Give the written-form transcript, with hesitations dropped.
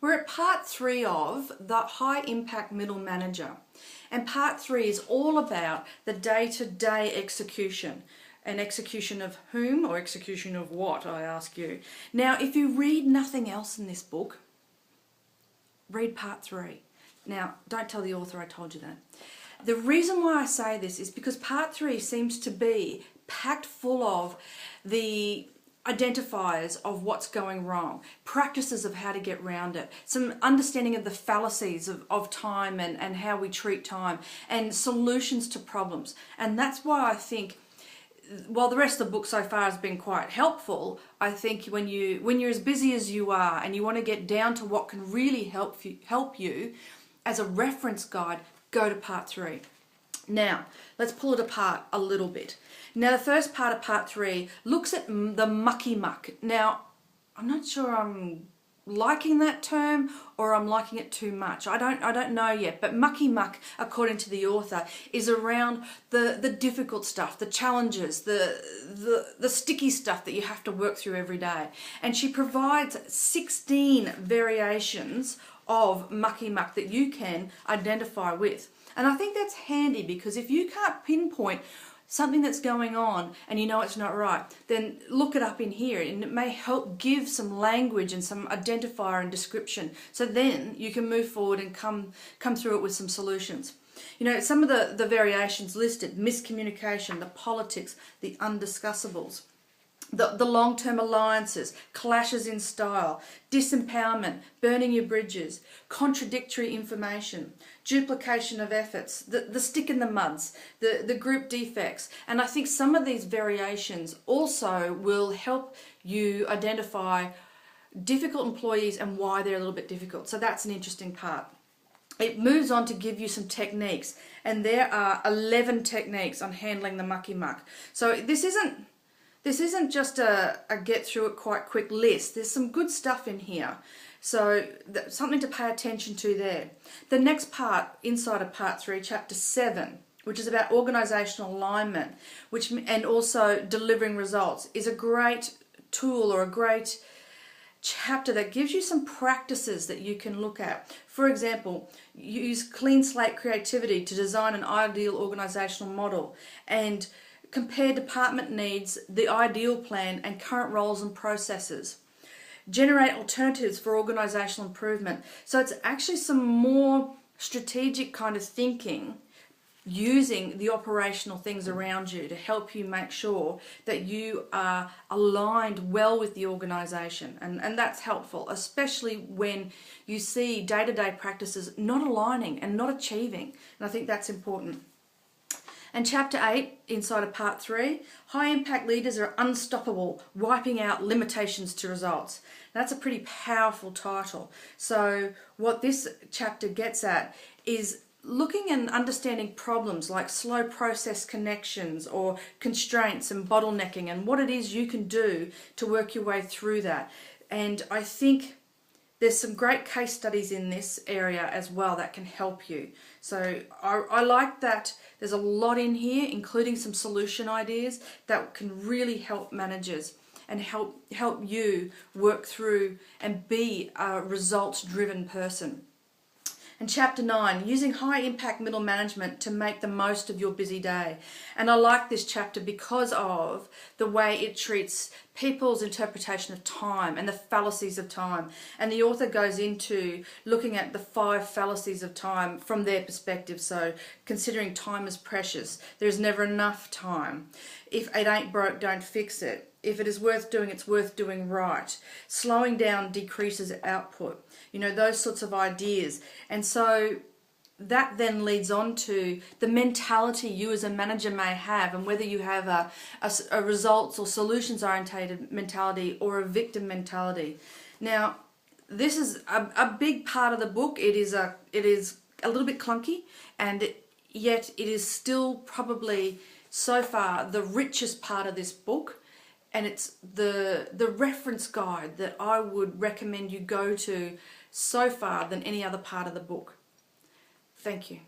We're at part 3 of the high impact middle manager. And part 3 is all about the day-to-day execution. An execution of whom or execution of what, I ask you. Now, if you read nothing else in this book, read part 3. Now, don't tell the author I told you that. The reason why I say this is because part 3 seems to be packed full of the identifiers of what's going wrong, practices of how to get around it, some understanding of the fallacies of time and how we treat time, and solutions to problems. And that's why I think, while the rest of the book so far has been quite helpful, I think when you're as busy as you are and you want to get down to what can really help you as a reference guide, go to part 3. Now, let's pull it apart a little bit. Now, the first part of part 3 looks at the mucky muck. Now, I'm not sure I'm liking that term or I'm liking it too much. I don't know yet, but mucky muck, according to the author, is around the difficult stuff, the challenges, the sticky stuff that you have to work through every day. And she provides 16 variations of mucky muck that you can identify with. And I think that's handy, because if you can't pinpoint something that's going on and you know it's not right, then look it up in here, and it may help give some language and some identifier and description, so then you can move forward and come through it with some solutions. You know, some of the variations listed: miscommunication, the politics, the undiscussables, the long-term alliances, clashes in style, disempowerment, burning your bridges, contradictory information, duplication of efforts, the stick in the muds, the group defects. And I think some of these variations also will help you identify difficult employees and why they're a little bit difficult. So that's an interesting part. It moves on to give you some techniques, and there are 11 techniques on handling the mucky muck. So this isn't just a get through it quite quick list. There's some good stuff in here. So something to pay attention to there. The next part, inside of part 3, chapter 7, which is about organisational alignment, and also delivering results, is a great tool or a great chapter that gives you some practices that you can look at. For example, use clean slate creativity to design an ideal organisational model, and compare department needs, the ideal plan, and current roles and processes. Generate alternatives for organisational improvement. So it's actually some more strategic kind of thinking, using the operational things around you to help you make sure that you are aligned well with the organisation. And that's helpful, especially when you see day-to-day practices not aligning and not achieving. And I think that's important. And chapter 8, inside of part 3, high impact leaders are unstoppable, wiping out limitations to results. That's a pretty powerful title. So what this chapter gets at is looking and understanding problems like slow process connections or constraints and bottlenecking, and what it is you can do to work your way through that. And I think there's some great case studies in this area as well that can help you. So I like that there's a lot in here, including some solution ideas that can really help managers and help you work through and be a results-driven person. And chapter 9, using high impact middle management to make the most of your busy day. And I like this chapter because of the way it treats people's interpretation of time and the fallacies of time. And the author goes into looking at the 5 fallacies of time from their perspective. So considering time as precious, there's never enough time. If it ain't broke, don't fix it. If it is worth doing, it's worth doing right. Slowing down decreases output. You know, those sorts of ideas. And so that then leads on to the mentality you as a manager may have, and whether you have a results or solutions orientated mentality or a victim mentality. Now, this is a big part of the book. It is a little bit clunky, and yet it is still probably so far the richest part of this book. And it's the reference guide that I would recommend you go to so far than any other part of the book. Thank you.